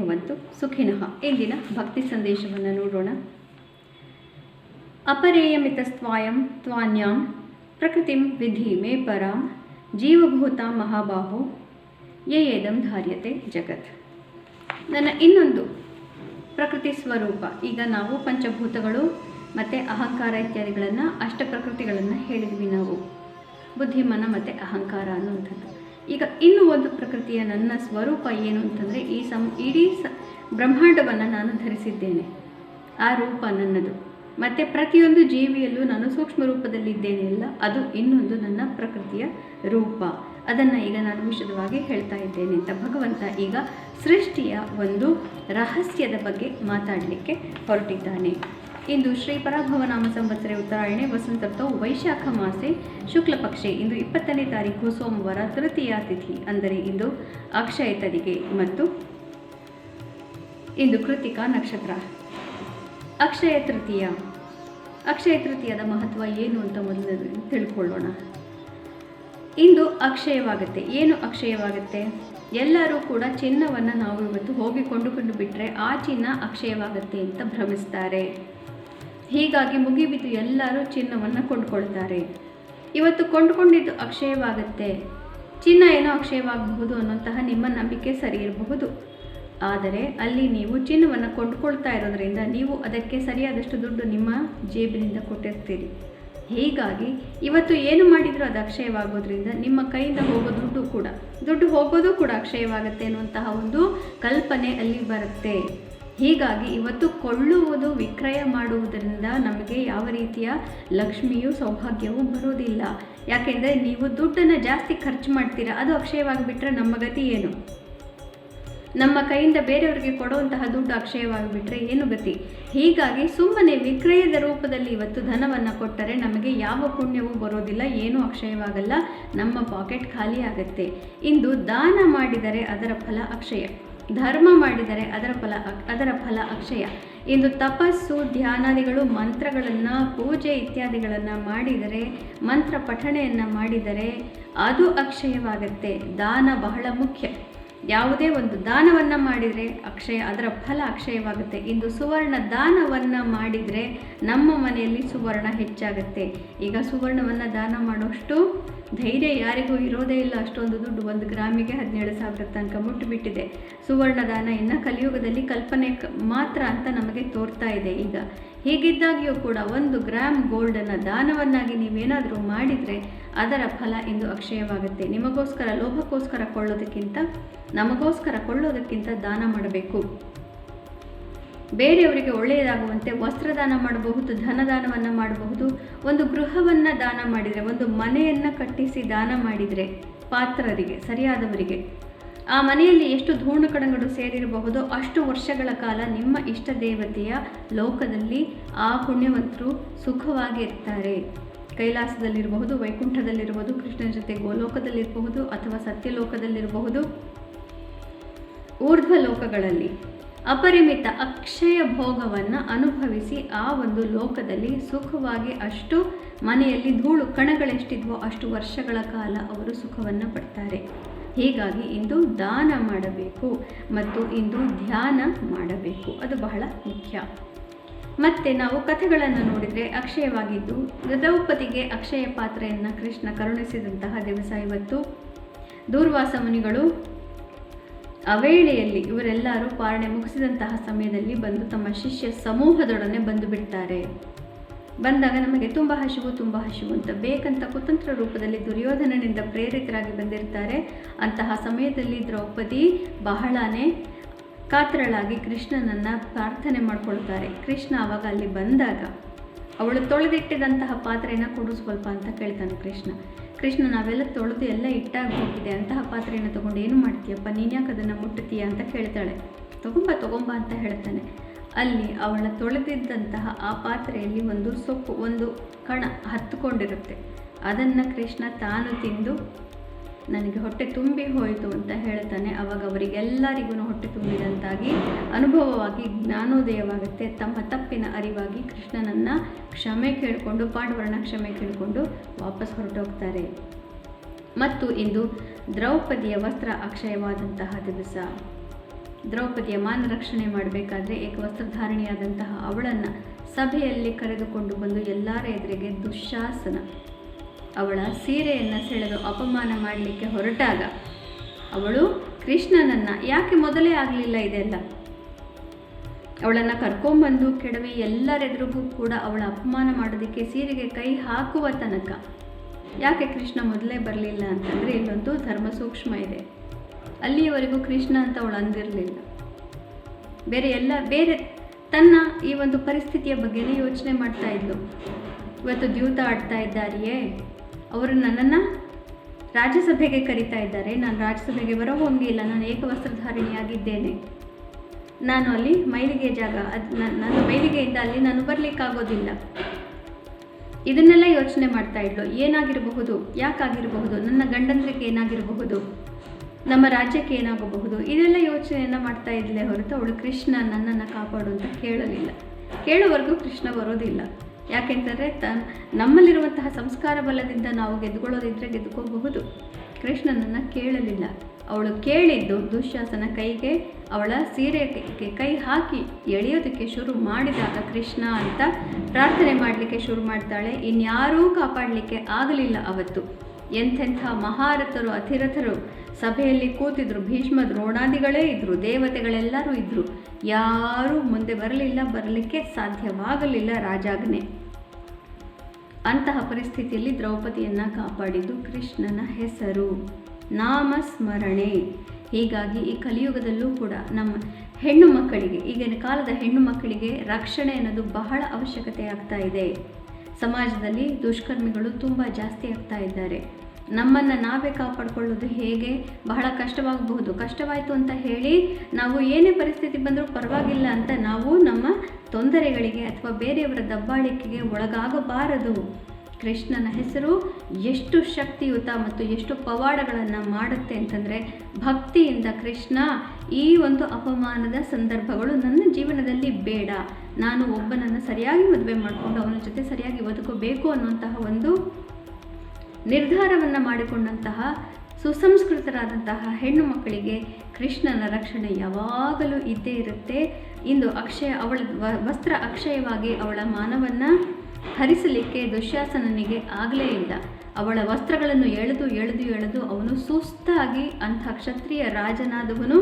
ಭವಂತು ಸುಖಿನಃ. ಇಂದಿನ ಭಕ್ತಿ ಸಂದೇಶವನ್ನು ನೋಡೋಣ. ಅಪರೇಯಮಿತಸ್ತ್ವಾಯಂ ತ್ವಾನ್ಯಾಂ ಪ್ರಕೃತಿಂ ವಿಧಿ ಮೇ ಪರಾಂ ಜೀವಭೂತ ಮಹಾಬಾಹೋ ಯೇದಂ ಧಾರ್ಯತೆ ಜಗತ್. ನನ್ನ ಇನ್ನೊಂದು ಪ್ರಕೃತಿ ಸ್ವರೂಪ. ಈಗ ನಾವು ಪಂಚಭೂತಗಳು ಮತ್ತು ಅಹಂಕಾರ ಇತ್ಯಾದಿಗಳನ್ನು ಅಷ್ಟಪ್ರಕೃತಿಗಳನ್ನು ಹೇಳಿದ್ವಿ ನಾವು, ಬುದ್ಧಿಮನ ಮತ್ತು ಅಹಂಕಾರ ಅನ್ನುವಂಥದ್ದು. ಈಗ ಇನ್ನೂ ಒಂದು ಪ್ರಕೃತಿಯ ನನ್ನ ಸ್ವರೂಪ ಏನು ಅಂತಂದರೆ ಇಡೀ ಬ್ರಹ್ಮಾಂಡವನ್ನು ನಾನು ಧರಿಸಿದ್ದೇನೆ. ಆ ರೂಪ ನನ್ನದು. ಮತ್ತು ಪ್ರತಿಯೊಂದು ಜೀವಿಯಲ್ಲೂ ನಾನು ಸೂಕ್ಷ್ಮ ರೂಪದಲ್ಲಿದ್ದೇನೆ ಅಲ್ಲ, ಅದು ಇನ್ನೊಂದು ನನ್ನ ಪ್ರಕೃತಿಯ ರೂಪ. ಅದನ್ನು ಈಗ ನಾನು ವಿಶದವಾಗಿ ಹೇಳ್ತಾ ಇದ್ದೇನೆ ಅಂತ ಭಗವಂತ ಈಗ ಸೃಷ್ಟಿಯ ಒಂದು ರಹಸ್ಯದ ಬಗ್ಗೆ ಮಾತಾಡಲಿಕ್ಕೆ ಹೊರಟಿದ್ದಾನೆ. ಇಂದು ಶ್ರೀ ಪರಾಭವನಾಮ ಸಂವತ್ಸರೆ ಉತ್ತರಾಯಣೆ ವಸಂತ ಋತೌ ವೈಶಾಖ ಮಾಸೆ ಶುಕ್ಲ ಪಕ್ಷೆ. ಇಂದು 20ನೇ ತಾರೀಕು ಸೋಮವಾರ, ತೃತೀಯ ತಿಥಿ, ಅಂದರೆ ಇಂದು ಅಕ್ಷಯ ತದಿಗೆ ಮತ್ತು ಇಂದು ಕೃತಿಕಾ ನಕ್ಷತ್ರ. ಅಕ್ಷಯ ತೃತೀಯದ ಮಹತ್ವ ಏನು ಅಂತ ಮೊದಲು ತಿಳ್ಕೊಳ್ಳೋಣ. ಇಂದು ಅಕ್ಷಯವಾಗುತ್ತೆ. ಏನು ಅಕ್ಷಯವಾಗುತ್ತೆ? ಎಲ್ಲರೂ ಕೂಡ ಚಿನ್ನವನ್ನು ನಾವು ಇವತ್ತು ಹೋಗಿ ಕೊಂಡುಕೊಂಡು ಬಿಟ್ಟರೆ ಆ ಚಿನ್ನ ಅಕ್ಷಯವಾಗುತ್ತೆ ಅಂತ ಭ್ರಮಿಸ್ತಾರೆ. ಹೀಗಾಗಿ ಮುಗಿಬಿದ್ದು ಎಲ್ಲರೂ ಚಿನ್ನವನ್ನು ಕೊಂಡುಕೊಳ್ತಾರೆ. ಇವತ್ತು ಕೊಂಡುಕೊಂಡಿದ್ದು ಅಕ್ಷಯವಾಗುತ್ತೆ, ಚಿನ್ನ ಏನೋ ಅಕ್ಷಯವಾಗಬಹುದು ಅನ್ನೋಂತಹ ನಿಮ್ಮ ನಂಬಿಕೆ ಸರಿ ಇರಬಹುದು. ಆದರೆ ಅಲ್ಲಿ ನೀವು ಚಿನ್ನವನ್ನು ಕೊಂಡುಕೊಳ್ತಾ ಇರೋದ್ರಿಂದ ನೀವು ಅದಕ್ಕೆ ಸರಿಯಾದಷ್ಟು ದುಡ್ಡು ನಿಮ್ಮ ಜೇಬಿನಿಂದ ಕೊಟ್ಟಿರ್ತೀರಿ. ಹೀಗಾಗಿ ಇವತ್ತು ಏನು ಮಾಡಿದರೂ ಅದು ಅಕ್ಷಯವಾಗೋದ್ರಿಂದ ನಿಮ್ಮ ಕೈಯಿಂದ ಹೋಗೋ ದುಡ್ಡು ಹೋಗೋದು ಕೂಡ ಅಕ್ಷಯವಾಗುತ್ತೆ ಅನ್ನುವಂತಹ ಒಂದು ಕಲ್ಪನೆ ಅಲ್ಲಿ ಬರುತ್ತೆ. ಹೀಗಾಗಿ ಇವತ್ತು ಕೊಳ್ಳುವುದು, ವಿಕ್ರಯ ಮಾಡುವುದರಿಂದ ನಮಗೆ ಯಾವ ರೀತಿಯ ಲಕ್ಷ್ಮಿಯೂ ಸೌಭಾಗ್ಯವೂ ಬರೋದಿಲ್ಲ. ಯಾಕೆಂದರೆ ನೀವು ದುಡ್ಡನ್ನು ಜಾಸ್ತಿ ಖರ್ಚು ಮಾಡ್ತೀರಾ, ಅದು ಅಕ್ಷಯವಾಗಿಬಿಟ್ರೆ ನಮ್ಮ ಗತಿ ಏನು? ನಮ್ಮ ಕೈಯಿಂದ ಬೇರೆಯವರಿಗೆ ಕೊಡುವಂತಹ ದುಡ್ಡು ಅಕ್ಷಯವಾಗಿಬಿಟ್ರೆ ಏನು ಗತಿ? ಹೀಗಾಗಿ ಸುಮ್ಮನೆ ವಿಕ್ರಯದ ರೂಪದಲ್ಲಿ ಇವತ್ತು ಧನವನ್ನು ಕೊಟ್ಟರೆ ನಮಗೆ ಯಾವ ಪುಣ್ಯವೂ ಬರೋದಿಲ್ಲ, ಏನೂ ಅಕ್ಷಯವಾಗಲ್ಲ, ನಮ್ಮ ಪಾಕೆಟ್ ಖಾಲಿ ಆಗುತ್ತೆ. ಇಂದು ದಾನ ಮಾಡಿದರೆ ಅದರ ಫಲ ಅಕ್ಷಯ, ಧರ್ಮ ಮಾಡಿದರೆ ಅದರ ಫಲ ಅಕ್ಷಯ. ಇಂದು ತಪಸ್ಸು, ಧ್ಯಾನಾದಿಗಳು, ಮಂತ್ರಗಳನ್ನು, ಪೂಜೆ ಇತ್ಯಾದಿಗಳನ್ನು ಮಾಡಿದರೆ, ಮಂತ್ರ ಪಠಣೆಯನ್ನು ಮಾಡಿದರೆ ಅದು ಅಕ್ಷಯವಾಗುತ್ತೆ. ದಾನ ಬಹಳ ಮುಖ್ಯ. ಯಾವುದೇ ಒಂದು ದಾನವನ್ನು ಮಾಡಿದರೆ ಅದರ ಫಲ ಅಕ್ಷಯವಾಗುತ್ತೆ. ಇಂದು ಸುವರ್ಣ ದಾನವನ್ನು ಮಾಡಿದರೆ ನಮ್ಮ ಮನೆಯಲ್ಲಿ ಸುವರ್ಣ ಹೆಚ್ಚಾಗುತ್ತೆ. ಈಗ ಸುವರ್ಣವನ್ನು ದಾನ ಮಾಡೋಷ್ಟು ಧೈರ್ಯ ಯಾರಿಗೂ ಇರೋದೇ ಇಲ್ಲ. ಅಷ್ಟೊಂದು ದುಡ್ಡು, 1 ಗ್ರಾಮಿಗೆ 17,000 ತನಕ ಮುಟ್ಟಿಬಿಟ್ಟಿದೆ. ಸುವರ್ಣ ದಾನ ಇನ್ನು ಕಲಿಯುಗದಲ್ಲಿ ಕಲ್ಪನೆ ಮಾತ್ರ ಅಂತ ನಮಗೆ ತೋರ್ತಾ ಇದೆ. ಈಗ ಹೀಗಿದ್ದಾಗಿಯೂ ಕೂಡ 1 ಗ್ರಾಮ್ ಗೋಲ್ಡನ್ನು ದಾನವನ್ನಾಗಿ ನೀವೇನಾದರೂ ಮಾಡಿದರೆ ಅದರ ಫಲ ಇಂದು ಅಕ್ಷಯವಾಗುತ್ತೆ. ನಿಮಗೋಸ್ಕರ, ಲೋಭಕ್ಕೋಸ್ಕರ ಕೊಳ್ಳೋದಕ್ಕಿಂತ, ನಮಗೋಸ್ಕರ ಕೊಳ್ಳೋದಕ್ಕಿಂತ ದಾನ ಮಾಡಬೇಕು. ಬೇರೆಯವರಿಗೆ ಒಳ್ಳೆಯದಾಗುವಂತೆ ವಸ್ತ್ರದಾನ ಮಾಡಬಹುದು, ಧನದಾನವನ್ನು ಮಾಡಬಹುದು. ಒಂದು ಗೃಹವನ್ನು ದಾನ ಮಾಡಿದರೆ, ಒಂದು ಮನೆಯನ್ನು ಕಟ್ಟಿಸಿ ದಾನ ಮಾಡಿದರೆ ಪಾತ್ರರಿಗೆ, ಸರಿಯಾದವರಿಗೆ, ಆ ಮನೆಯಲ್ಲಿ ಎಷ್ಟು ಧೂಳು ಕಡಂಗಡು ಸೇರಿರಬಹುದೋ ಅಷ್ಟು ವರ್ಷಗಳ ಕಾಲ ನಿಮ್ಮ ಇಷ್ಟ ದೇವತೆಯ ಲೋಕದಲ್ಲಿ ಆ ಪುಣ್ಯವಂತರು ಸುಖವಾಗಿ ಇರ್ತಾರೆ. ಕೈಲಾಸದಲ್ಲಿರಬಹುದು, ವೈಕುಂಠದಲ್ಲಿರಬಹುದು, ಕೃಷ್ಣನ ಜೊತೆ ಗೋಲೋಕದಲ್ಲಿರಬಹುದು, ಅಥವಾ ಸತ್ಯಲೋಕದಲ್ಲಿರಬಹುದು, ಊರ್ಧ್ವ ಲೋಕಗಳಲ್ಲಿ ಅಪರಿಮಿತ ಅಕ್ಷಯ ಭೋಗವನ್ನು ಅನುಭವಿಸಿ ಆ ಒಂದು ಲೋಕದಲ್ಲಿ ಸುಖವಾಗಿ, ಅಷ್ಟು ಮನೆಯಲ್ಲಿ ಧೂಳು ಕಣಗಳೆಷ್ಟಿದ್ವೋ ಅಷ್ಟು ವರ್ಷಗಳ ಕಾಲ ಅವರು ಸುಖವನ್ನು ಪಡ್ತಾರೆ. ಹೀಗಾಗಿ ಇಂದು ದಾನ ಮಾಡಬೇಕು ಮತ್ತು ಇಂದು ಧ್ಯಾನ ಮಾಡಬೇಕು, ಅದು ಬಹಳ ಮುಖ್ಯ. ಮತ್ತು ನಾವು ಕಥೆಗಳನ್ನು ನೋಡಿದರೆ ಅಕ್ಷಯವಾಗಿದ್ದು, ದ್ರೌಪದಿಗೆ ಅಕ್ಷಯ ಪಾತ್ರೆಯನ್ನು ಕೃಷ್ಣ ಕರುಣಿಸಿದಂತಹ ದಿವಸ ಇವತ್ತು. ದೂರ್ವಾಸ ಮುನಿಗಳು ಅವೇಳೆಯಲ್ಲಿ ಇವರೆಲ್ಲರೂ ಪಾರಣೆ ಮುಗಿಸಿದಂತಹ ಸಮಯದಲ್ಲಿ ಬಂದು ತಮ್ಮ ಶಿಷ್ಯ ಸಮೂಹದೊಡನೆ ಬಂದು ಬಿಡ್ತಾರೆ. ಬಂದಾಗ ನಮಗೆ ತುಂಬ ಹಸಿವು ಅಂತ ಬೇಕಂತ ಕುತಂತ್ರ ರೂಪದಲ್ಲಿ ದುರ್ಯೋಧನನಿಂದ ಪ್ರೇರಿತರಾಗಿ ಬಂದಿರ್ತಾರೆ. ಅಂತಹ ಸಮಯದಲ್ಲಿ ದ್ರೌಪದಿ ಬಹಳನೇ ಕಾತರಳಾಗಿ ಕೃಷ್ಣನನ್ನು ಪ್ರಾರ್ಥನೆ ಮಾಡ್ಕೊಳ್ತಾರೆ. ಕೃಷ್ಣ ಆವಾಗ ಅಲ್ಲಿ ಬಂದಾಗ ಅವಳು ತೊಳೆದಿಟ್ಟಿದಂತಹ ಪಾತ್ರೆಯನ್ನು ಕೊಡು ಸ್ವಲ್ಪ ಅಂತ ಕೇಳ್ತಾನೆ ಕೃಷ್ಣ ನಾವೆಲ್ಲ ತೊಳೆದು ಎಲ್ಲ ಇಟ್ಟಾಗಿ ಹೋಗಿದೆ, ಅಂತಹ ಪಾತ್ರೆಯನ್ನು ತೊಗೊಂಡು ಏನು ಮಾಡ್ತೀಯಪ್ಪ, ನೀನು ಯಾಕೆ ಅದನ್ನು ಮುಟ್ಟುತ್ತೀಯ ಅಂತ ಕೇಳ್ತಾಳೆ. ತಗೊಂಬ ಅಂತ ಹೇಳ್ತಾನೆ. ಅಲ್ಲಿ ಅವಳ ತೊಳೆದಿದ್ದಂತಹ ಆ ಪಾತ್ರೆಯಲ್ಲಿ ಒಂದು ಸೊಪ್ಪು, ಒಂದು ಕಣ ಹತ್ತುಕೊಂಡಿರುತ್ತೆ. ಅದನ್ನು ಕೃಷ್ಣ ತಾನು ತಿಂದು ನನಗೆ ಹೊಟ್ಟೆ ತುಂಬಿ ಹೋಯಿತು ಅಂತ ಹೇಳ್ತಾನೆ. ಆವಾಗ ಅವರಿಗೆಲ್ಲರಿಗೂ ಹೊಟ್ಟೆ ತುಂಬಿದಂತಾಗಿ ಅನುಭವವಾಗಿ ಜ್ಞಾನೋದಯವಾಗುತ್ತೆ. ತಮ್ಮ ತಪ್ಪಿನ ಅರಿವಾಗಿ ಕೃಷ್ಣನನ್ನು ಕ್ಷಮೆ ಕೇಳಿಕೊಂಡು, ಪಾಂಡವರನ್ನ ಕ್ಷಮೆ ಕೇಳಿಕೊಂಡು ವಾಪಸ್ ಹೊರಟೋಗ್ತಾರೆ. ಮತ್ತು ಇಂದು ದ್ರೌಪದಿಯ ವಸ್ತ್ರ ಅಕ್ಷಯವಾದಂತಹ ದಿವಸ. ದ್ರೌಪದಿಯ ಮಾನ ರಕ್ಷಣೆ ಮಾಡಬೇಕಾದ್ರೆ ಏಕವಸ್ತ್ರಧಾರಿಣಿಯಾದಂತಹ ಅವಳನ್ನು ಸಭೆಯಲ್ಲಿ ಕರೆದುಕೊಂಡು ಬಂದು ಎಲ್ಲರ ಎದುರಿಗೆ ದುಶ್ಯಾಸನ ಅವಳ ಸೀರೆಯನ್ನು ಸೆಳೆದು ಅಪಮಾನ ಮಾಡಲಿಕ್ಕೆ ಹೊರಟಾಗ ಅವಳು ಕೃಷ್ಣನನ್ನು ಯಾಕೆ ಮೊದಲೇ ಆಗಲಿಲ್ಲ ಇದೆಲ್ಲ, ಅವಳನ್ನು ಕರ್ಕೊಂಬಂದು ಕೆಡವಿ ಎಲ್ಲರೆದುರಿಗೂ ಕೂಡ ಅವಳ ಅಪಮಾನ ಮಾಡೋದಕ್ಕೆ ಸೀರೆಗೆ ಕೈ ಹಾಕುವ ತನಕ ಯಾಕೆ ಕೃಷ್ಣ ಮೊದಲೇ ಬರಲಿಲ್ಲ ಅಂತಂದರೆ ಇಲ್ಲೊಂದು ಧರ್ಮ ಸೂಕ್ಷ್ಮ ಇದೆ. ಅಲ್ಲಿಯವರೆಗೂ ಕೃಷ್ಣ ಅಂತ ಅವಳು ಅಂದಿರಲಿಲ್ಲ. ಬೇರೆ ತನ್ನ ಈ ಒಂದು ಪರಿಸ್ಥಿತಿಯ ಬಗ್ಗೆನೇ ಯೋಚನೆ ಮಾಡ್ತಾ ಇದ್ಲು. ಇವತ್ತು ದ್ಯೂತ ಆಡ್ತಾ ಇದ್ದಾರೆಯೇ, ಅವರು ನನ್ನನ್ನು ರಾಜ್ಯಸಭೆಗೆ ಕರೀತಾ ಇದ್ದಾರೆ, ನಾನು ರಾಜ್ಯಸಭೆಗೆ ಬರೋ ಹೋಗಿಲ್ಲ, ನಾನು ಏಕವಸ್ತ್ರಧಾರಿಣಿಯಾಗಿದ್ದೇನೆ, ನಾನು ಅಲ್ಲಿ ಮೈಲಿಗೆ ಜಾಗ, ನನ್ನ ಮೈಲಿಗೆಯಿಂದ ಅಲ್ಲಿ ನಾನು ಬರಲಿಕ್ಕಾಗೋದಿಲ್ಲ. ಇದನ್ನೆಲ್ಲ ಯೋಚನೆ ಮಾಡ್ತಾ ಇದ್ಲು. ಏನಾಗಿರಬಹುದು, ಯಾಕಾಗಿರಬಹುದು, ನನ್ನ ಗಂಡಂದ್ರಿಗೆ ಏನಾಗಿರಬಹುದು, ನಮ್ಮ ರಾಜ್ಯಕ್ಕೆ ಏನಾಗಬಹುದು, ಇದೆಲ್ಲ ಯೋಚನೆಯನ್ನು ಮಾಡ್ತಾ ಇದ್ಲೇ ಹೊರತು ಅವಳು ಕೃಷ್ಣ ನನ್ನನ್ನು ಕಾಪಾಡು ಅಂತ ಕೇಳಲಿಲ್ಲ. ಕೇಳುವವರೆಗೂ ಕೃಷ್ಣ ಬರೋದಿಲ್ಲ. ಯಾಕೆಂದರೆ ನಮ್ಮಲ್ಲಿರುವಂತಹ ಸಂಸ್ಕಾರ ಬಲದಿಂದ ನಾವು ಗೆದ್ದುಕೊಳ್ಳೋದಿದ್ರೆ ಗೆದ್ದುಕೋಬಹುದು. ಕೃಷ್ಣನನ್ನು ಕೇಳಲಿಲ್ಲ. ಅವಳು ಕೇಳಿದ್ದು ದುಶ್ಯಾಸನ ಕೈಗೆ ಅವಳ ಸೀರೆಗೆ ಕೈ ಹಾಕಿ ಎಳೆಯೋದಕ್ಕೆ ಶುರು ಮಾಡಿದಾಗ ಕೃಷ್ಣ ಅಂತ ಪ್ರಾರ್ಥನೆ ಮಾಡಲಿಕ್ಕೆ ಶುರು ಮಾಡ್ತಾಳೆ. ಇನ್ಯಾರೂ ಕಾಪಾಡಲಿಕ್ಕೆ ಆಗಲಿಲ್ಲ. ಅವತ್ತು ಎಂಥೆಂಥ ಮಹಾರಥರು ಅಧಿರಥರು ಸಭೆಯಲ್ಲಿ ಕೂತಿದ್ರು, ಭೀಷ್ಮ ದ್ರೋಣಾದಿಗಳೇ ಇದ್ದರು, ದೇವತೆಗಳೆಲ್ಲರೂ ಇದ್ದರು, ಯಾರೂ ಮುಂದೆ ಬರಲಿಕ್ಕೆ ಸಾಧ್ಯವಾಗಲಿಲ್ಲ ರಾಜಾಜ್ಞೆ. ಅಂತಹ ಪರಿಸ್ಥಿತಿಯಲ್ಲಿ ದ್ರೌಪದಿಯನ್ನು ಕಾಪಾಡಿದ್ದು ಕೃಷ್ಣನ ಹೆಸರು, ನಾಮಸ್ಮರಣೆ. ಹೀಗಾಗಿ ಈ ಕಲಿಯುಗದಲ್ಲೂ ಕೂಡ ನಮ್ಮ ಹೆಣ್ಣು ಮಕ್ಕಳಿಗೆ, ಈಗಿನ ಕಾಲದ ಹೆಣ್ಣು ಮಕ್ಕಳಿಗೆ ರಕ್ಷಣೆ ಅನ್ನೋದು ಬಹಳ ಅವಶ್ಯಕತೆ ಆಗ್ತಾ ಇದೆ. ಸಮಾಜದಲ್ಲಿ ದುಷ್ಕರ್ಮಿಗಳು ತುಂಬ ಜಾಸ್ತಿ ಆಗ್ತಾ ಇದ್ದಾರೆ. ನಮ್ಮನ್ನು ನಾವೇ ಕಾಪಾಡಿಕೊಳ್ಳೋದು ಹೇಗೆ ಬಹಳ ಕಷ್ಟವಾಗಬಹುದು. ಕಷ್ಟವಾಯಿತು ಅಂತ ಹೇಳಿ ನಾವು ಏನೇ ಪರಿಸ್ಥಿತಿ ಬಂದರೂ ಪರವಾಗಿಲ್ಲ ಅಂತ ನಾವು ನಮ್ಮ ತೊಂದರೆಗಳಿಗೆ ಅಥವಾ ಬೇರೆಯವರ ದಬ್ಬಾಳಿಕೆಗೆ ಒಳಗಾಗಬಾರದು. ಕೃಷ್ಣನ ಹೆಸರು ಎಷ್ಟು ಶಕ್ತಿಯುತ ಮತ್ತು ಎಷ್ಟು ಪವಾಡಗಳನ್ನು ಮಾಡುತ್ತೆ ಅಂತಂದರೆ, ಭಕ್ತಿಯಿಂದ ಕೃಷ್ಣ ಈ ಒಂದು ಅಪಮಾನದ ಸಂದರ್ಭಗಳು ನನ್ನ ಜೀವನದಲ್ಲಿ ಬೇಡ, ನಾನು ಒಬ್ಬನನ್ನು ಸರಿಯಾಗಿ ಮದುವೆ ಮಾಡಿಕೊಂಡು ಅವನ ಜೊತೆ ಸರಿಯಾಗಿ ಬದುಕಬೇಕು ಅನ್ನುವಂತಹ ಒಂದು ನಿರ್ಧಾರವನ್ನು ಮಾಡಿಕೊಂಡಂತಹ ಸುಸಂಸ್ಕೃತರಾದಂತಹ ಹೆಣ್ಣು ಮಕ್ಕಳಿಗೆ ಕೃಷ್ಣನ ರಕ್ಷಣೆ ಯಾವಾಗಲೂ ಇದ್ದೇ ಇರುತ್ತೆ. ಇಂದು ಅವಳ ವಸ್ತ್ರ ಅಕ್ಷಯವಾಗಿ ಅವಳ ಮಾನವನ್ನು ಹರಿಸಲಿಕ್ಕೆ ದುಶ್ಯಾಸನನಿಗೆ ಆಗಲೇ ಇಲ್ಲ. ಅವಳ ವಸ್ತ್ರಗಳನ್ನು ಎಳೆದು ಅವನು ಸುಸ್ತಾಗಿ ಅಂಥ ಕ್ಷತ್ರಿಯ ರಾಜನಾದವನು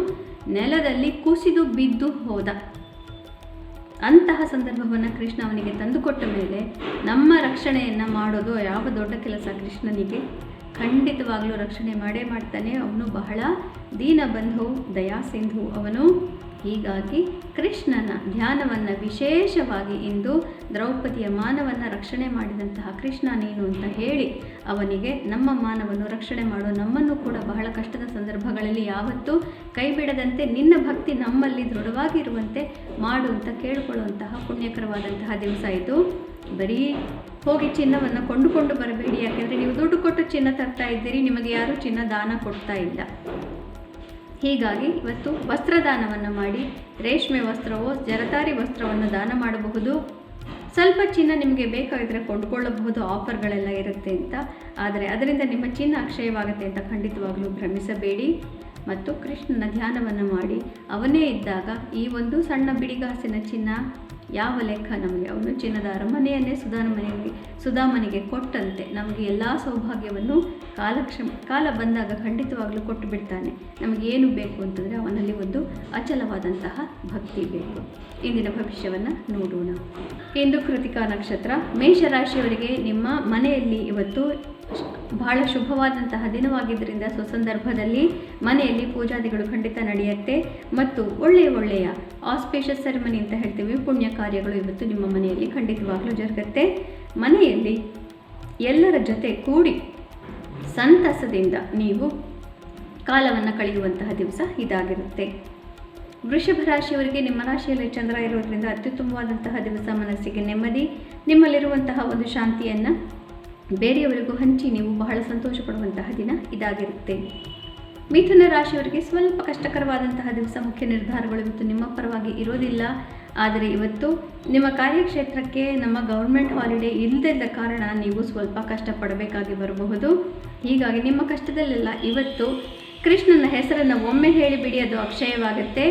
ನೆಲದಲ್ಲಿ ಕುಸಿದು ಬಿದ್ದು ಹೋದ. ಅಂತಹ ಸಂದರ್ಭವನ್ನು ಕೃಷ್ಣ ಅವನಿಗೆ ತಂದುಕೊಟ್ಟ ಮೇಲೆ ನಮ್ಮ ರಕ್ಷಣೆಯನ್ನು ಮಾಡೋದು ಯಾವ ದೊಡ್ಡ ಕೆಲಸ. ಕೃಷ್ಣನಿಗೆ ಖಂಡಿತವಾಗಲೂ ರಕ್ಷಣೆ ಮಾಡೇ ಮಾಡ್ತಾನೆ. ಅವನು ಬಹಳ ದೀನಬಂಧು, ದಯಾಸಿಂಧು ಅವನು. ಹೀಗಾಗಿ ಕೃಷ್ಣನ ಧ್ಯಾನವನ್ನು ವಿಶೇಷವಾಗಿ ಇಂದು ದ್ರೌಪದಿಯ ಮಾನವನ್ನು ರಕ್ಷಣೆ ಮಾಡಿದಂತಹ ಕೃಷ್ಣ ನೀನು ಅಂತ ಹೇಳಿ ಅವನಿಗೆ ನಮ್ಮ ಮಾನವನ್ನು ರಕ್ಷಣೆ ಮಾಡು, ನಮ್ಮನ್ನು ಕೂಡ ಬಹಳ ಕಷ್ಟದ ಸಂದರ್ಭಗಳಲ್ಲಿ ಯಾವತ್ತೂ ಕೈ ಬಿಡದಂತೆ ನಿನ್ನ ಭಕ್ತಿ ನಮ್ಮಲ್ಲಿ ದೃಢವಾಗಿರುವಂತೆ ಮಾಡು ಅಂತ ಕೇಳಿಕೊಳ್ಳುವಂತಹ ಪುಣ್ಯಕರವಾದಂತಹ ದಿವಸ ಇದು. ಬರೀ ಹೋಗಿ ಚಿನ್ನವನ್ನು ಕೊಂಡುಕೊಂಡು ಬರಬೇಡಿ, ಯಾಕೆಂದರೆ ನೀವು ದುಡ್ಡು ಕೊಟ್ಟು ಚಿನ್ನ ತರ್ತಾ ಇದ್ದೀರಿ, ನಿಮಗೆ ಯಾರೂ ಚಿನ್ನ ದಾನ ಕೊಡ್ತಾ ಇಲ್ಲ. ಹೀಗಾಗಿ ಇವತ್ತು ವಸ್ತ್ರದಾನವನ್ನು ಮಾಡಿ, ರೇಷ್ಮೆ ವಸ್ತ್ರವೋ ಜರತಾರಿ ವಸ್ತ್ರವನ್ನು ದಾನ ಮಾಡಬಹುದು. ಸ್ವಲ್ಪ ಚಿನ್ನ ನಿಮಗೆ ಬೇಕಾಗಿದ್ದರೆ ಕೊಂಡುಕೊಳ್ಳಬಹುದು, ಆಫರ್ಗಳೆಲ್ಲ ಇರುತ್ತೆ ಅಂತ. ಆದರೆ ಅದರಿಂದ ನಿಮ್ಮ ಚಿನ್ನ ಅಕ್ಷಯವಾಗುತ್ತೆ ಅಂತ ಖಂಡಿತವಾಗಲೂ ಭ್ರಮಿಸಬೇಡಿ. ಮತ್ತು ಕೃಷ್ಣನ ಧ್ಯಾನವನ್ನು ಮಾಡಿ ಅವನೇ ಇದ್ದಾಗ ಈ ಒಂದು ಸಣ್ಣ ಬಿಡಿಗಾಸಿನ ಚಿನ್ನ ಯಾವ ಲೆಕ್ಕ ನಮಗೆ. ಅವನು ಚಿನ್ನದ ಅರಮನೆಯನ್ನೇ ಸುಧಾಮನಿಗೆ ಕೊಟ್ಟಂತೆ ನಮಗೆ ಎಲ್ಲ ಸೌಭಾಗ್ಯವನ್ನು ಕಾಲ ಬಂದಾಗ ಖಂಡಿತವಾಗಲೂ ಕೊಟ್ಟು ಬಿಡ್ತಾನೆ. ನಮಗೆ ಏನು ಬೇಕು ಅಂತಂದರೆ ಅವನಲ್ಲಿ ಒಂದು ಅಚಲವಾದಂತಹ ಭಕ್ತಿ ಬೇಕು. ಇಂದಿನ ಭವಿಷ್ಯವನ್ನು ನೋಡೋಣ. ಇಂದು ಕೃತಿಕಾ ನಕ್ಷತ್ರ, ಮೇಷರಾಶಿಯವರಿಗೆ ನಿಮ್ಮ ಮನೆಯಲ್ಲಿ ಇವತ್ತು ಬಹಳ ಶುಭವಾದಂತಹ ದಿನವಾಗಿದ್ದರಿಂದ ಸುಸಂದರ್ಭದಲ್ಲಿ ಮನೆಯಲ್ಲಿ ಪೂಜಾದಿಗಳು ಖಂಡಿತ ನಡೆಯುತ್ತೆ ಮತ್ತು ಒಳ್ಳೆಯ ಆಸ್ಪೇಷಸ್ ಸೆರೆಮನಿ ಅಂತ ಹೇಳ್ತೀವಿ, ಪುಣ್ಯ ಕಾರ್ಯಗಳು ಇವತ್ತು ನಿಮ್ಮ ಮನೆಯಲ್ಲಿ ಖಂಡಿತವಾಗಲೂ ಜರುಗುತ್ತೆ. ಮನೆಯಲ್ಲಿ ಎಲ್ಲರ ಜೊತೆ ಕೂಡಿ ಸಂತಸದಿಂದ ನೀವು ಕಾಲವನ್ನು ಕಳೆಯುವಂತಹ ದಿವಸ ಇದಾಗಿರುತ್ತೆ. ವೃಷಭ ರಾಶಿಯವರಿಗೆ ನಿಮ್ಮ ರಾಶಿಯಲ್ಲಿ ಚಂದ್ರ ಇರೋದ್ರಿಂದ ಅತ್ಯುತ್ತಮವಾದಂತಹ ದಿವಸ. ಮನಸ್ಸಿಗೆ ನೆಮ್ಮದಿ, ನಿಮ್ಮಲ್ಲಿರುವಂತಹ ಒಂದು ಶಾಂತಿಯನ್ನು ಬೇರೆಯವರಿಗೂ ಹಂಚಿ ನೀವು ಬಹಳ ಸಂತೋಷ ಪಡುವಂತಹ ದಿನ ಇದಾಗಿರುತ್ತೆ. ಮಿಥುನ ರಾಶಿಯವರಿಗೆ ಸ್ವಲ್ಪ ಕಷ್ಟಕರವಾದಂತಹ ದಿವಸ. ಮುಖ್ಯ ನಿರ್ಧಾರಗಳು ಇವತ್ತು ನಿಮ್ಮ ಪರವಾಗಿ ಇರೋದಿಲ್ಲ. ಆದರೆ ಇವತ್ತು ನಿಮ್ಮ ಕಾರ್ಯಕ್ಷೇತ್ರಕ್ಕೆ ನಮ್ಮ ಗೌರ್ಮೆಂಟ್ ಹಾಲಿಡೇ ಇಲ್ಲದ ಕಾರಣ ನೀವು ಸ್ವಲ್ಪ ಕಷ್ಟಪಡಬೇಕಾಗಿ ಬರಬಹುದು. ಹೀಗಾಗಿ ನಿಮ್ಮ ಕಷ್ಟದಲ್ಲೆಲ್ಲ ಇವತ್ತು ಕೃಷ್ಣನ ಹೆಸರನ್ನು ಒಮ್ಮೆ ಹೇಳಿಬಿಡಿ, ಅದು ಅಕ್ಷಯವಾಗುತ್ತೆ.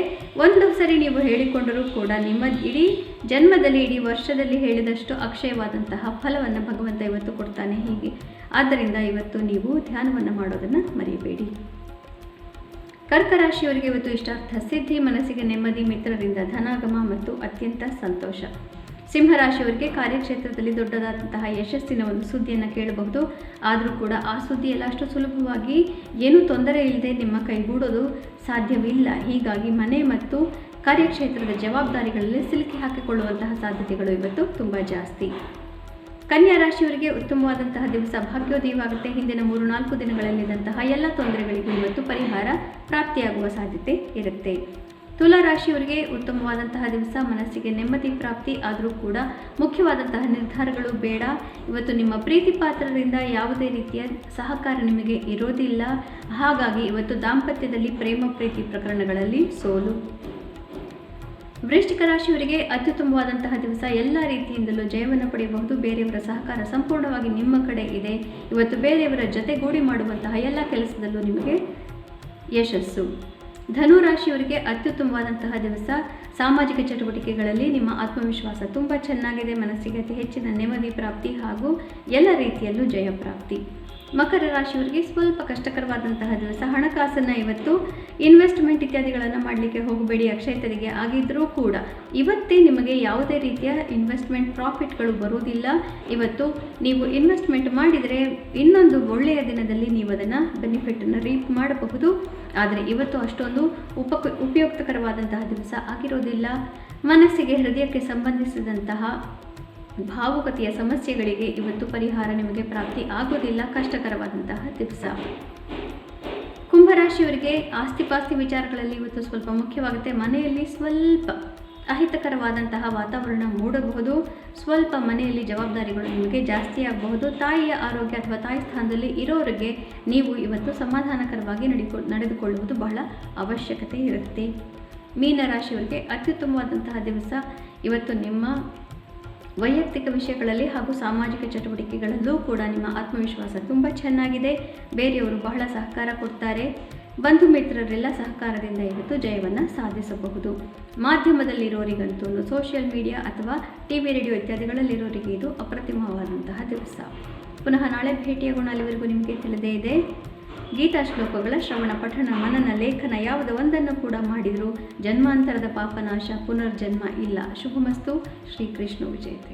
ಒಂದು ಸರಿ ನೀವು ಹೇಳಿಕೊಂಡರೂ ಕೂಡ ನಿಮ್ಮ ಇಡೀ ಜನ್ಮದಲ್ಲಿ, ಇಡೀ ವರ್ಷದಲ್ಲಿ ಹೇಳಿದಷ್ಟು ಅಕ್ಷಯವಾದಂತಹ ಫಲವನ್ನು ಭಗವಂತ ಇವತ್ತು ಕೊಡ್ತಾನೆ. ಹೀಗೆ ಆದ್ದರಿಂದ ಇವತ್ತು ನೀವು ಧ್ಯಾನವನ್ನು ಮಾಡೋದನ್ನು ಮರೆಯಬೇಡಿ. ಕರ್ಕ ರಾಶಿಯವರಿಗೆ ಇವತ್ತು ಇಷ್ಟಾರ್ಥ ಸಿದ್ಧಿ, ಮನಸ್ಸಿಗೆ ನೆಮ್ಮದಿ, ಮಿತ್ರರಿಂದ ಧನಾಗಮ ಮತ್ತು ಅತ್ಯಂತ ಸಂತೋಷ. ಸಿಂಹರಾಶಿಯವರಿಗೆ ಕಾರ್ಯಕ್ಷೇತ್ರದಲ್ಲಿ ದೊಡ್ಡದಾದಂತಹ ಯಶಸ್ಸಿನ ಒಂದು ಸುದ್ದಿಯನ್ನು ಕೇಳಬಹುದು. ಆದರೂ ಕೂಡ ಆ ಸುದ್ದಿ ಎಲ್ಲ ಅಷ್ಟು ಸುಲಭವಾಗಿ ಏನೂ ತೊಂದರೆ ಇಲ್ಲದೆ ನಿಮ್ಮ ಕೈಗೂಡೋದು ಸಾಧ್ಯವಿಲ್ಲ. ಹೀಗಾಗಿ ಮನೆ ಮತ್ತು ಕಾರ್ಯಕ್ಷೇತ್ರದ ಜವಾಬ್ದಾರಿಗಳಲ್ಲಿ ಸಿಲುಕಿ ಹಾಕಿಕೊಳ್ಳುವಂತಹ ಸಾಧ್ಯತೆಗಳು ಇವತ್ತು ತುಂಬ ಜಾಸ್ತಿ. ಕನ್ಯಾ ರಾಶಿಯವರಿಗೆ ಉತ್ತಮವಾದಂತಹ ದಿವಸ, ಭಾಗ್ಯೋದಯವಾಗುತ್ತೆ. ಹಿಂದಿನ 3-4 ದಿನಗಳಲ್ಲಿದ್ದಂತಹ ಎಲ್ಲ ತೊಂದರೆಗಳಿಗೂ ಇವತ್ತು ಪರಿಹಾರ ಪ್ರಾಪ್ತಿಯಾಗುವ ಸಾಧ್ಯತೆ ಇರುತ್ತೆ. ತುಲಾ ರಾಶಿಯವರಿಗೆ ಉತ್ತಮವಾದಂತಹ ದಿವಸ, ಮನಸ್ಸಿಗೆ ನೆಮ್ಮದಿ ಪ್ರಾಪ್ತಿ. ಆದರೂ ಕೂಡ ಮುಖ್ಯವಾದಂತಹ ನಿರ್ಧಾರಗಳು ಬೇಡ. ಇವತ್ತು ನಿಮ್ಮ ಪ್ರೀತಿ ಪಾತ್ರರಿಂದ ಯಾವುದೇ ರೀತಿಯ ಸಹಕಾರ ನಿಮಗೆ ಇರೋದಿಲ್ಲ. ಹಾಗಾಗಿ ಇವತ್ತು ದಾಂಪತ್ಯದಲ್ಲಿ ಪ್ರೇಮ ಪ್ರೀತಿ ಪ್ರಕರಣಗಳಲ್ಲಿ ಸೋಲು. ವೃಶ್ಚಿಕ ರಾಶಿಯವರಿಗೆ ಅತ್ಯುತ್ತಮವಾದಂತಹ ದಿವಸ, ಎಲ್ಲ ರೀತಿಯಿಂದಲೂ ಜಯವನ್ನು ಪಡೆಯಬಹುದು. ಬೇರೆಯವರ ಸಹಕಾರ ಸಂಪೂರ್ಣವಾಗಿ ನಿಮ್ಮ ಕಡೆ ಇದೆ. ಇವತ್ತು ಬೇರೆಯವರ ಜೊತೆಗೂಡಿ ಮಾಡುವಂತಹ ಎಲ್ಲ ಕೆಲಸದಲ್ಲೂ ನಿಮಗೆ ಯಶಸ್ಸು. ಧನು ರಾಶಿಯವರಿಗೆ ಅತ್ಯುತ್ತಮವಾದಂತಹ ದಿವಸ, ಸಾಮಾಜಿಕ ಚಟುವಟಿಕೆಗಳಲ್ಲಿ ನಿಮ್ಮ ಆತ್ಮವಿಶ್ವಾಸ ತುಂಬ ಚೆನ್ನಾಗಿದೆ. ಮನಸ್ಸಿಗೆ ಅತಿ ಹೆಚ್ಚಿನ ನೆಮ್ಮದಿ ಪ್ರಾಪ್ತಿ ಹಾಗೂ ಎಲ್ಲ ರೀತಿಯಲ್ಲೂ ಜಯ ಪ್ರಾಪ್ತಿ. ಮಕರ ರಾಶಿಯವರಿಗೆ ಸ್ವಲ್ಪ ಕಷ್ಟಕರವಾದಂತಹ ದಿವಸ, ಹಣಕಾಸನ್ನು ಇವತ್ತು ಇನ್ವೆಸ್ಟ್ಮೆಂಟ್ ಇತ್ಯಾದಿಗಳನ್ನು ಮಾಡಲಿಕ್ಕೆ ಹೋಗಬೇಡಿ. ಅಕ್ಷಯ ತೆರಿಗೆ ಆಗಿದ್ದರೂ ಕೂಡ ಇವತ್ತೇ ನಿಮಗೆ ಯಾವುದೇ ರೀತಿಯ ಇನ್ವೆಸ್ಟ್ಮೆಂಟ್ ಪ್ರಾಫಿಟ್ಗಳು ಬರುವುದಿಲ್ಲ. ಇವತ್ತು ನೀವು ಇನ್ವೆಸ್ಟ್ಮೆಂಟ್ ಮಾಡಿದರೆ ಇನ್ನೊಂದು ಒಳ್ಳೆಯ ದಿನದಲ್ಲಿ ನೀವು ಅದನ್ನು ಬೆನಿಫಿಟನ್ನು ರೀಪ್ ಮಾಡಬಹುದು. ಆದರೆ ಇವತ್ತು ಅಷ್ಟೊಂದು ಉಪಯುಕ್ತಕರವಾದಂತಹ ದಿವಸ ಆಗಿರೋದಿಲ್ಲ. ಮನಸ್ಸಿಗೆ, ಹೃದಯಕ್ಕೆ ಸಂಬಂಧಿಸಿದಂತಹ ಭಾವುಕತೆಯ ಸಮಸ್ಯೆಗಳಿಗೆ ಇವತ್ತು ಪರಿಹಾರ ನಿಮಗೆ ಪ್ರಾಪ್ತಿ ಆಗೋದಿಲ್ಲ. ಕಷ್ಟಕರವಾದಂತಹ ದಿವಸ. ಕುಂಭರಾಶಿಯವರಿಗೆ ಆಸ್ತಿಪಾಸ್ತಿ ವಿಚಾರಗಳಲ್ಲಿ ಇವತ್ತು ಸ್ವಲ್ಪ ಮುಖ್ಯವಾಗುತ್ತೆ. ಮನೆಯಲ್ಲಿ ಸ್ವಲ್ಪ ಅಹಿತಕರವಾದಂತಹ ವಾತಾವರಣ ಮೂಡಬಹುದು. ಸ್ವಲ್ಪ ಮನೆಯಲ್ಲಿ ಜವಾಬ್ದಾರಿಗಳು ನಿಮಗೆ ಜಾಸ್ತಿ ಆಗಬಹುದು. ತಾಯಿಯ ಆರೋಗ್ಯ ಅಥವಾ ತಾಯಿ ಸ್ಥಾನದಲ್ಲಿ ಇರೋರಿಗೆ ನೀವು ಇವತ್ತು ಸಮಾಧಾನಕರವಾಗಿ ನಡೆದುಕೊಳ್ಳುವುದು ಬಹಳ ಅವಶ್ಯಕತೆ ಇರುತ್ತೆ. ಮೀನರಾಶಿಯವರಿಗೆ ಅತ್ಯುತ್ತಮವಾದಂತಹ ದಿವಸ, ಇವತ್ತು ನಿಮ್ಮ ವೈಯಕ್ತಿಕ ವಿಷಯಗಳಲ್ಲಿ ಹಾಗೂ ಸಾಮಾಜಿಕ ಚಟುವಟಿಕೆಗಳಲ್ಲೂ ಕೂಡ ನಿಮ್ಮ ಆತ್ಮವಿಶ್ವಾಸ ತುಂಬ ಚೆನ್ನಾಗಿದೆ. ಬೇರೆಯವರು ಬಹಳ ಸಹಕಾರ ಕೊಡ್ತಾರೆ. ಬಂಧು ಮಿತ್ರರೆಲ್ಲ ಸಹಕಾರದಿಂದ ಇವತ್ತು ಜಯವನ್ನು ಸಾಧಿಸಬಹುದು. ಮಾಧ್ಯಮದಲ್ಲಿರೋರಿಗಂತೂ, ಸೋಷಿಯಲ್ ಮೀಡಿಯಾ ಅಥವಾ TV, ರೇಡಿಯೋ ಇತ್ಯಾದಿಗಳಲ್ಲಿರೋರಿಗೆ ಇದು ಅಪ್ರತಿಮವಾದಂತಹ ದಿವಸ. ಪುನಃ ನಾಳೆ ಭೇಟಿಯಾಗೋಣ. ಅಲ್ಲಿವರೆಗೂ ನಿಮಗೆ ತಿಳಿದೇ ಇದೆ, ಗೀತಾ ಶ್ಲೋಕಗಳ ಶ್ರವಣ, ಪಠಣ, ಮನನ, ಲೇಖನ ಯಾವುದೋ ಒಂದನ್ನು ಕೂಡ ಮಾಡಿದರೂ ಜನ್ಮಾಂತರದ ಪಾಪನಾಶ, ಪುನರ್ಜನ್ಮ ಇಲ್ಲ. ಶುಭಮಸ್ತು. ಶ್ರೀಕೃಷ್ಣ ವಿಜಯತೆ.